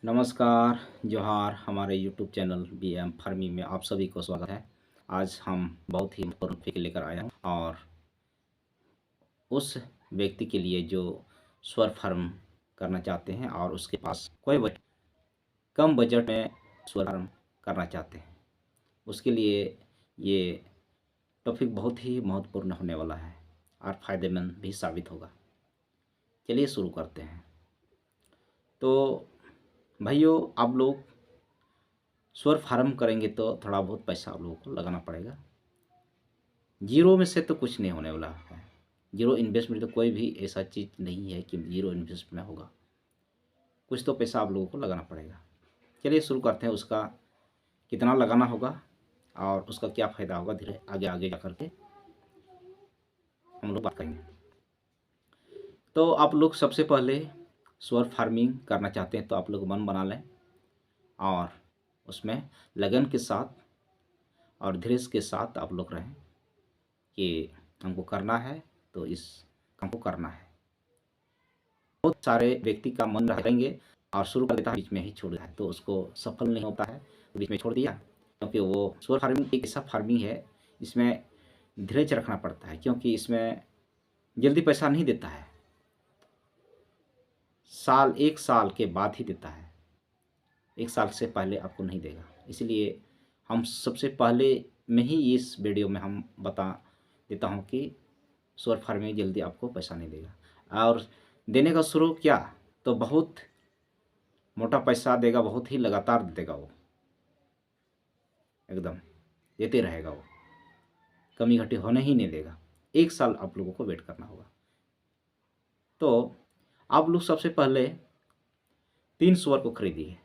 नमस्कार, जोहार। हमारे यूट्यूब चैनल बीएम फार्मिंग में आप सभी को स्वागत है। आज हम बहुत ही महत्वपूर्ण टॉपिक लेकर आए हैं और उस व्यक्ति के लिए जो स्वर फार्म करना चाहते हैं और उसके पास कोई कम बजट में स्वर फार्म करना चाहते हैं, उसके लिए ये टॉपिक बहुत ही महत्वपूर्ण होने वाला है और फ़ायदेमंद भी साबित होगा। चलिए शुरू करते हैं। तो भाइयों, आप लोग स्वर फार्म करेंगे तो थोड़ा बहुत पैसा आप लोगों को लगाना पड़ेगा। जीरो में से तो कुछ नहीं होने वाला है। जीरो इन्वेस्टमेंट तो कोई भी ऐसा चीज़ नहीं है कि जीरो इन्वेस्टमेंट में होगा। कुछ तो पैसा आप लोगों को लगाना पड़ेगा। चलिए शुरू करते हैं। उसका कितना लगाना होगा और उसका क्या फ़ायदा होगा, धीरे आगे आगे जा करके हम लोग बात करेंगे। तो आप लोग सबसे पहले स्वर फार्मिंग करना चाहते हैं तो आप लोग मन बना लें और उसमें लगन के साथ और धीरज के साथ आप लोग रहें कि हमको करना है तो इस काम को करना है। बहुत सारे व्यक्ति का मन रहेंगे और शुरू कर देता है, बीच में ही छोड़ देता है, तो उसको सफल नहीं होता है, बीच में छोड़ दिया। क्योंकि वो स्वर फार्मिंग एक ऐसा फार्मिंग है, इसमें धीरज रखना पड़ता है, क्योंकि इसमें जल्दी पैसा नहीं देता है। एक साल के बाद ही देता है, एक साल से पहले आपको नहीं देगा। इसलिए हम सबसे पहले में ही इस वीडियो में हम बता देता हूँ कि स्वर फार्मिंग जल्दी आपको पैसा नहीं देगा। और देने का शुरू क्या तो बहुत मोटा पैसा देगा, बहुत ही लगातार देगा, वो एकदम देते रहेगा, वो कमी घटी होने ही नहीं देगा। एक साल आप लोगों को वेट करना होगा। तो आप लोग सबसे पहले 3 सुअर को खरीदिए,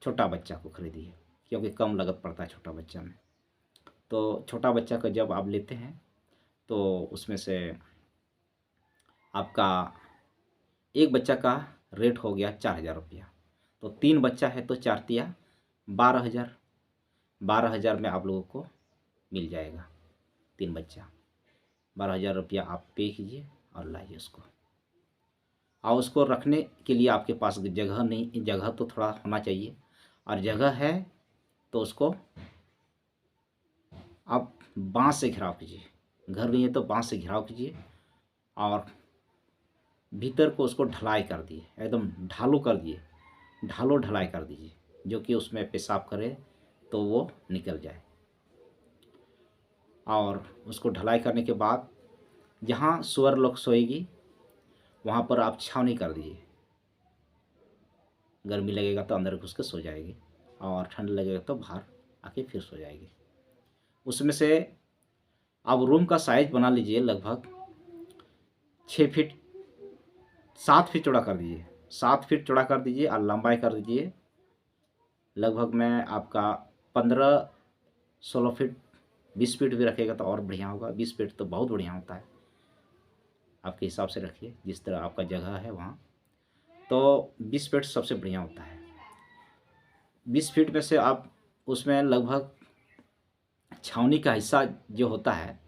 छोटा बच्चा को खरीदिए, क्योंकि कम लागत पड़ता है छोटा बच्चा में। तो छोटा बच्चा का जब आप लेते हैं तो उसमें से आपका एक बच्चा का रेट हो गया 4,000 रुपया। तो 3 बच्चा है तो 4 तिया 12,000। 12,000 में आप लोगों को मिल जाएगा 3 बच्चा। 12,000 रुपया आप पे कीजिए और लाइए उसको। और उसको रखने के लिए आपके पास जगह नहीं, जगह तो थोड़ा होना चाहिए, और जगह है तो उसको आप बांस से घिराव कीजिए। घर नहीं है तो बांस से घिराव कीजिए और भीतर को उसको ढलाई कर दिए, एकदम ढालू कर दिए, ढालो ढलाई कर दीजिए, जो कि उसमें पेशाब करे तो वो निकल जाए। और उसको ढलाई करने के बाद जहाँ सुअर लोग सोएगी वहाँ पर आप छावनी कर दीजिए। गर्मी लगेगा तो अंदर घुस के सो जाएगी और ठंड लगेगा तो बाहर आके फिर सो जाएगी। उसमें से आप रूम का साइज बना लीजिए, लगभग 6 फीट 7 फीट चौड़ा कर दीजिए। 7 फीट चौड़ा कर दीजिए और लंबाई कर दीजिए लगभग में आपका 15-16 फीट। 20 फीट भी रखेगा तो और बढ़िया होगा। 20 फीट तो बहुत बढ़िया होता है, आपके हिसाब से रखिए जिस तरह आपका जगह है वहाँ। तो 20 फीट सबसे बढ़िया होता है। 20 फीट में से आप उसमें लगभग छावनी का हिस्सा जो होता है,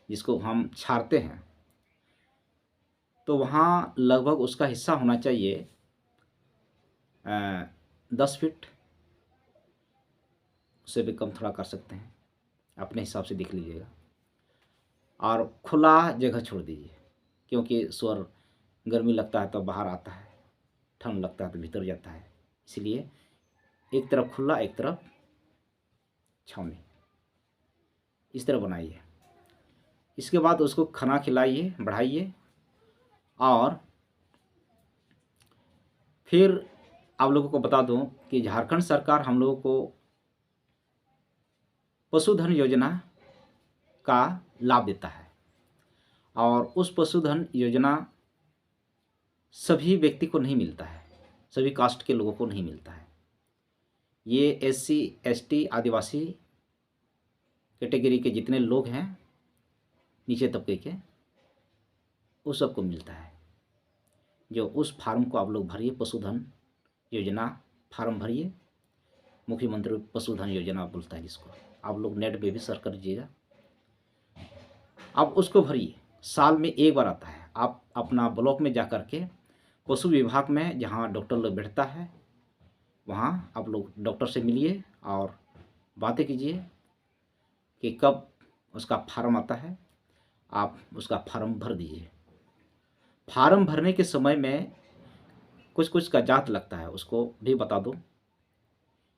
जिसको हम छारते हैं, तो वहाँ लगभग उसका हिस्सा होना चाहिए 10 फीट। उससे भी कम थोड़ा कर सकते हैं, अपने हिसाब से देख लीजिएगा। और खुला जगह छोड़ दीजिए, क्योंकि सुअर गर्मी लगता है तो बाहर आता है, ठंड लगता है तो भीतर जाता है। इसलिए एक तरफ खुला, एक तरफ छावनी, इस तरह बनाइए। इसके बाद उसको खाना खिलाइए, बढ़ाइए। और फिर आप लोगों को बता दूं कि झारखंड सरकार हम लोगों को पशुधन योजना का लाभ देता है, और उस पशुधन योजना सभी व्यक्ति को नहीं मिलता है, सभी कास्ट के लोगों को नहीं मिलता है। ये SC ST आदिवासी कैटेगरी के जितने लोग हैं, नीचे तबके के, उस सबको मिलता है। जो उस फार्म को आप लोग भरिए, पशुधन योजना फार्म भरिए। मुख्यमंत्री पशुधन योजना बोलता है जिसको, आप लोग नेट पे भी सर्च कर लीजिएगा। आप उसको भरिए, साल में एक बार आता है। आप अपना ब्लॉक में जा कर के पशु विभाग में जहाँ डॉक्टर लोग बैठता है, वहाँ आप लोग डॉक्टर से मिलिए और बातें कीजिए कि कब उसका फार्म आता है, आप उसका फार्म भर दीजिए। फार्म भरने के समय में कुछ कुछ का जात लगता है, उसको भी बता दो।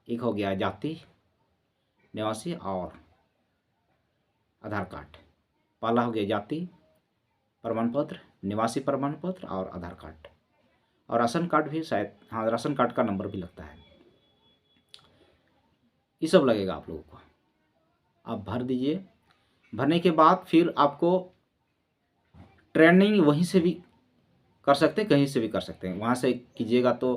एक हो गया जाति, निवासी और आधार कार्ड। पहला हो गया जाति प्रमाण पत्र, निवासी प्रमाण पत्र और आधार कार्ड, और राशन कार्ड भी शायद, हाँ राशन कार्ड का नंबर भी लगता है। ये सब लगेगा आप लोगों को। आप भर दीजिए। भरने के बाद फिर आपको ट्रेनिंग वहीं से भी कर सकते हैं, कहीं से भी कर सकते हैं। वहाँ से कीजिएगा तो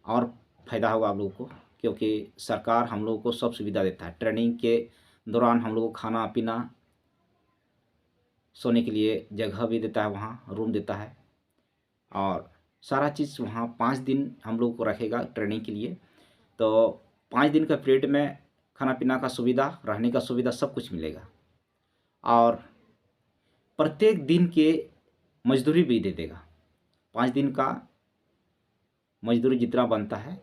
और फ़ायदा होगा आप लोगों को, क्योंकि सरकार हम लोगों को सब सुविधा देता है। ट्रेनिंग के दौरान हम लोगों को खाना पीना, सोने के लिए जगह भी देता है, वहाँ रूम देता है, और सारा चीज़ वहाँ 5 दिन हम लोग को रखेगा ट्रेनिंग के लिए। तो 5 दिन का पीरियड में खाना पीना का सुविधा, रहने का सुविधा, सब कुछ मिलेगा। और प्रत्येक दिन के मजदूरी भी दे देगा। 5 दिन का मजदूरी जितना बनता है,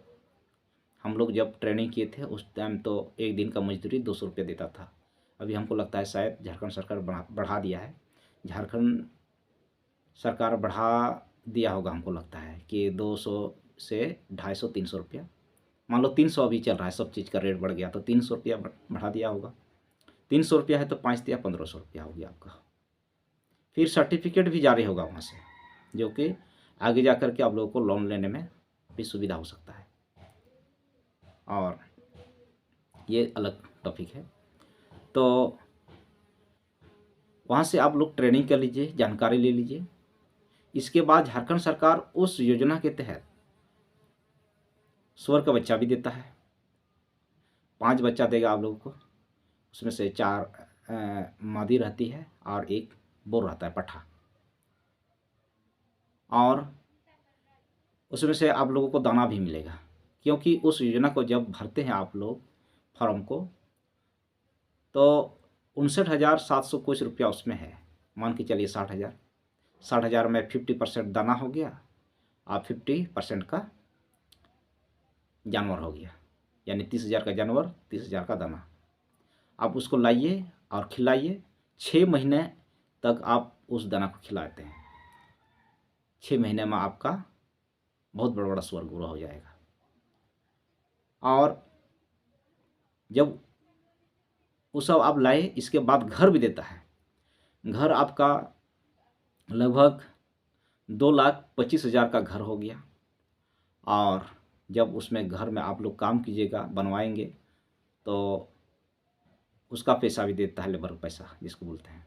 हम लोग जब ट्रेनिंग किए थे उस टाइम तो एक दिन का मजदूरी 200 रुपये देता था। अभी हमको लगता है शायद झारखंड सरकार बढ़ा दिया है। झारखंड सरकार बढ़ा दिया होगा, हमको लगता है कि 200 से 250 300 रुपया, मान लो 300 अभी चल रहा है, सब चीज़ का रेट बढ़ गया तो 300 रुपया बढ़ा दिया होगा। 300 रुपया है तो 5 दिया 1500 रुपया हो गया आपका। फिर सर्टिफिकेट भी जारी होगा वहाँ से, जो कि आगे जा कर के आप लोगों को लोन लेने में भी सुविधा हो सकता है। और ये अलग टॉपिक है। तो वहाँ से आप लोग ट्रेनिंग कर लीजिए, जानकारी ले लीजिए। इसके बाद झारखंड सरकार उस योजना के तहत सुअर का बच्चा भी देता है। 5 बच्चा देगा आप लोगों को। उसमें से 4 मादी रहती है और 1 बोर रहता है, पठा। और उसमें से आप लोगों को दाना भी मिलेगा, क्योंकि उस योजना को जब भरते हैं आप लोग फॉर्म को, तो 59,700 कुछ रुपया उसमें है। मान के चलिए 60,000। 60,000 में 50% दाना हो गया और 50% का जानवर हो गया, यानी 30,000 का जानवर, 30,000 का दाना। आप उसको लाइए और खिलाइए। 6 महीने तक आप उस दाना को खिलाते हैं। 6 महीने में आपका बहुत बड़ा बड़ा सुअर ग्रो हो जाएगा। और जब वो सब आप लाए, इसके बाद घर भी देता है। घर आपका लगभग 2,25,000 का घर हो गया। और जब उसमें घर में आप लोग काम कीजिएगा, बनवाएंगे, तो उसका पैसा भी देता है, लेबर पैसा जिसको बोलते हैं।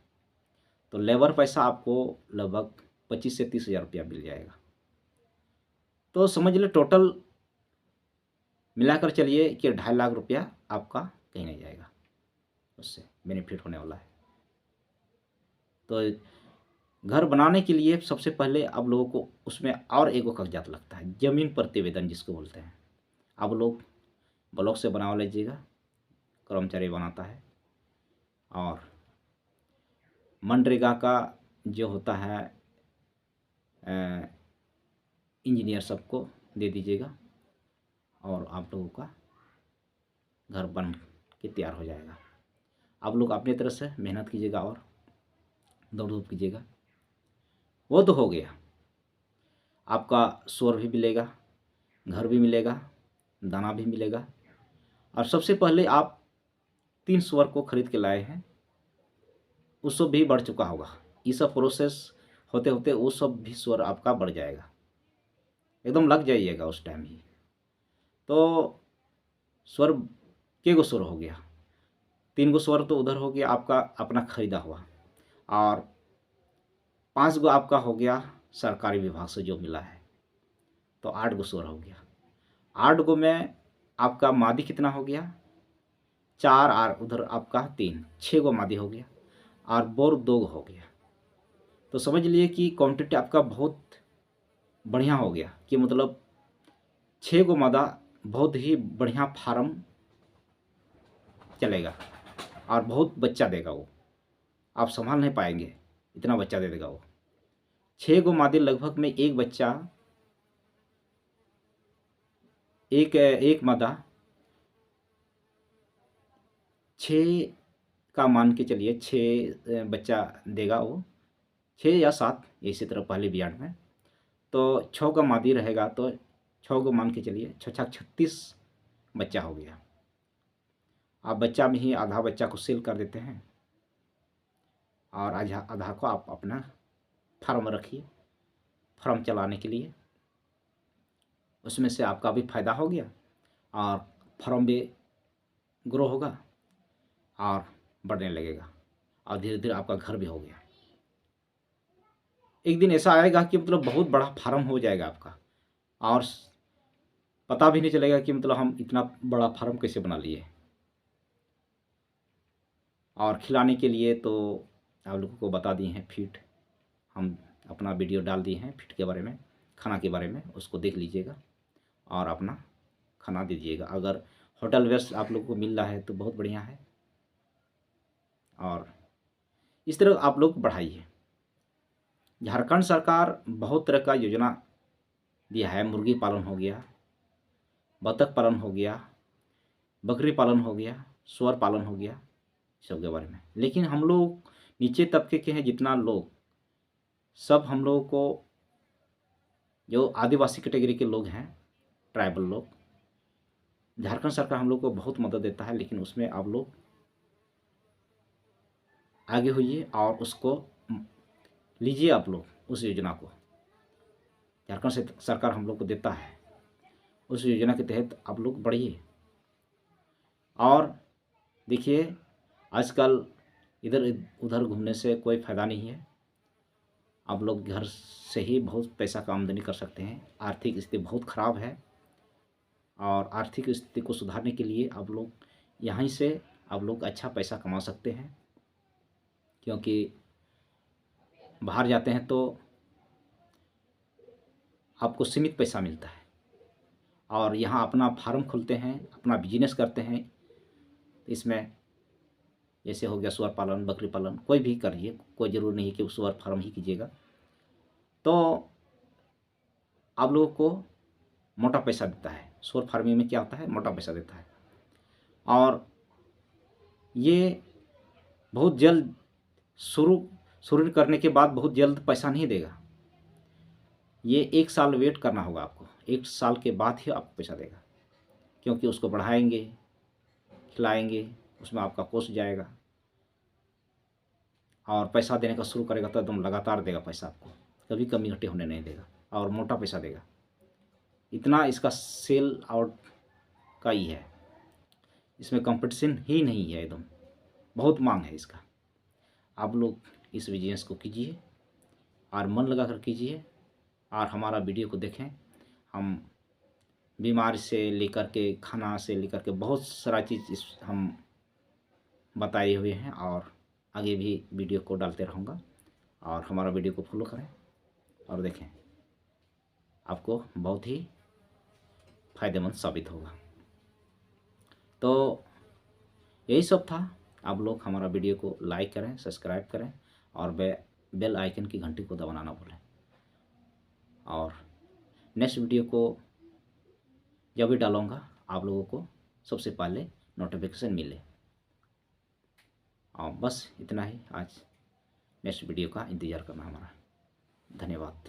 तो लेबर पैसा आपको लगभग 25 से 30,000 रुपया मिल जाएगा। तो समझ लो टोटल मिलाकर चलिए कि 2.5 लाख रुपया आपका कहीं नहीं जाएगा, उससे बेनिफिट होने वाला है। तो घर बनाने के लिए सबसे पहले आप लोगों को उसमें और एक कागजात लगता है, ज़मीन प्रतिवेदन जिसको बोलते हैं। आप लोग ब्लॉक से बनवा लीजिएगा, कर्मचारी बनाता है। और मनरेगा का जो होता है इंजीनियर सबको दे दीजिएगा, और आप लोगों का घर बन के तैयार हो जाएगा। आप लोग अपनी तरफ से मेहनत कीजिएगा और दौड़ धूप कीजिएगा। वो तो हो गया, आपका सुअर भी मिलेगा, घर भी मिलेगा, दाना भी मिलेगा। और सबसे पहले आप 3 सुअर को खरीद के लाए हैं, वो सब भी बढ़ चुका होगा। ये सब प्रोसेस होते होते वो सब भी सुअर आपका बढ़ जाएगा, एकदम लग जाइएगा उस टाइम ही। तो स्वर के गो स्वर हो गया, 3 गो स्वर तो उधर हो गया आपका अपना खरीदा हुआ, और 5 गो आपका हो गया सरकारी विभाग से जो मिला है, तो 8 गो स्वर हो गया। 8 गो में आपका मादी कितना हो गया, 4, और उधर आपका 3, 6 गो मादी हो गया, और बोर 2 गो हो गया। तो समझ लिए कि क्वांटिटी आपका बहुत बढ़िया हो गया, कि मतलब 6 गो मादा बहुत ही बढ़िया फार्म चलेगा, और बहुत बच्चा देगा वो, आप संभाल नहीं पाएंगे, इतना बच्चा दे देगा वो। 6 गो मादी लगभग में एक बच्चा, एक मादा 6 का मान के चलिए, 6 बच्चा देगा वो, 6 या 7 इसी तरह पहले बियाड में। तो 6 का मादी रहेगा तो 6 को मान के चलिए, 6 छक 36 बच्चा हो गया। आप बच्चा में ही आधा बच्चा को सेल कर देते हैं और आधा आधा को आप अपना फार्म रखिए, फार्म चलाने के लिए। उसमें से आपका भी फायदा हो गया और फार्म भी ग्रो होगा और बढ़ने लगेगा और धीरे धीरे आपका घर भी हो गया। एक दिन ऐसा आएगा कि मतलब बहुत बड़ा फार्म हो जाएगा आपका और पता भी नहीं चलेगा कि मतलब हम इतना बड़ा फार्म कैसे बना लिए। और खिलाने के लिए तो आप लोगों को बता दिए हैं फीड, हम अपना वीडियो डाल दिए हैं फीड के बारे में, खाना के बारे में, उसको देख लीजिएगा और अपना खाना दीजिएगा। अगर होटल वेस्ट आप लोगों को मिल रहा है तो बहुत बढ़िया है और इस तरह आप लोग बढ़ाइए। झारखंड सरकार बहुत तरह का योजना दिया है, मुर्गी पालन हो गया, बतख पालन हो गया, बकरी पालन हो गया, सुअर पालन हो गया, सब के बारे में। लेकिन हम लोग नीचे तबके के हैं जितना लोग, सब हम लोगों को, जो आदिवासी कैटेगरी के लोग हैं, ट्राइबल लोग, झारखंड सरकार हम लोग को बहुत मदद देता है। लेकिन उसमें आप लोग आगे होइए और उसको लीजिए आप लोग, उस योजना को झारखंड से सरकार हम लोग को देता है, उस योजना के तहत आप लोग बढ़िए। और देखिए आजकल इधर उधर घूमने से कोई फ़ायदा नहीं है। आप लोग घर से ही बहुत पैसा का आमदनी कर सकते हैं। आर्थिक स्थिति बहुत ख़राब है और आर्थिक स्थिति को सुधारने के लिए आप लोग यहीं से आप लोग अच्छा पैसा कमा सकते हैं, क्योंकि बाहर जाते हैं तो आपको सीमित पैसा मिलता है और यहाँ अपना फार्म खोलते हैं, अपना बिजनेस करते हैं। इसमें जैसे हो गया सुअर पालन, बकरी पालन, कोई भी करिए, कोई ज़रूरी नहीं है कि सुअर फार्म ही कीजिएगा। तो आप लोगों को मोटा पैसा देता है। सुअर फार्मिंग में क्या होता है, मोटा पैसा देता है और ये बहुत जल्द शुरू करने के बाद बहुत जल्द पैसा नहीं देगा। ये 1 साल वेट करना होगा आपको, 1 साल के बाद ही आपको पैसा देगा, क्योंकि उसको बढ़ाएंगे, खिलाएंगे, उसमें आपका कोर्स जाएगा और पैसा देने का शुरू करेगा तो एकदम लगातार देगा पैसा आपको, कभी कमी घटे होने नहीं देगा और मोटा पैसा देगा। इतना इसका सेल आउट का ही है, इसमें कंपटीशन ही नहीं है, एकदम बहुत मांग है इसका। आप लोग इस बिजनेस को कीजिए और मन लगा कर कीजिए और हमारा वीडियो को देखें। हम बीमार से लेकर के, खाना से लेकर के बहुत सारा चीज़ इस हम बताए हुए हैं और आगे भी वीडियो को डालते रहूँगा। और हमारा वीडियो को फॉलो करें और देखें, आपको बहुत ही फ़ायदेमंद साबित होगा। तो यही सब था। आप लोग हमारा वीडियो को लाइक करें, सब्सक्राइब करें और बेल आइकन की घंटी को दबाना ना भूलें। और नेक्स्ट वीडियो को जब भी डालूँगा आप लोगों को सबसे पहले नोटिफिकेशन मिले। और बस इतना ही, आज नेक्स्ट वीडियो का इंतज़ार करना हमारा। धन्यवाद।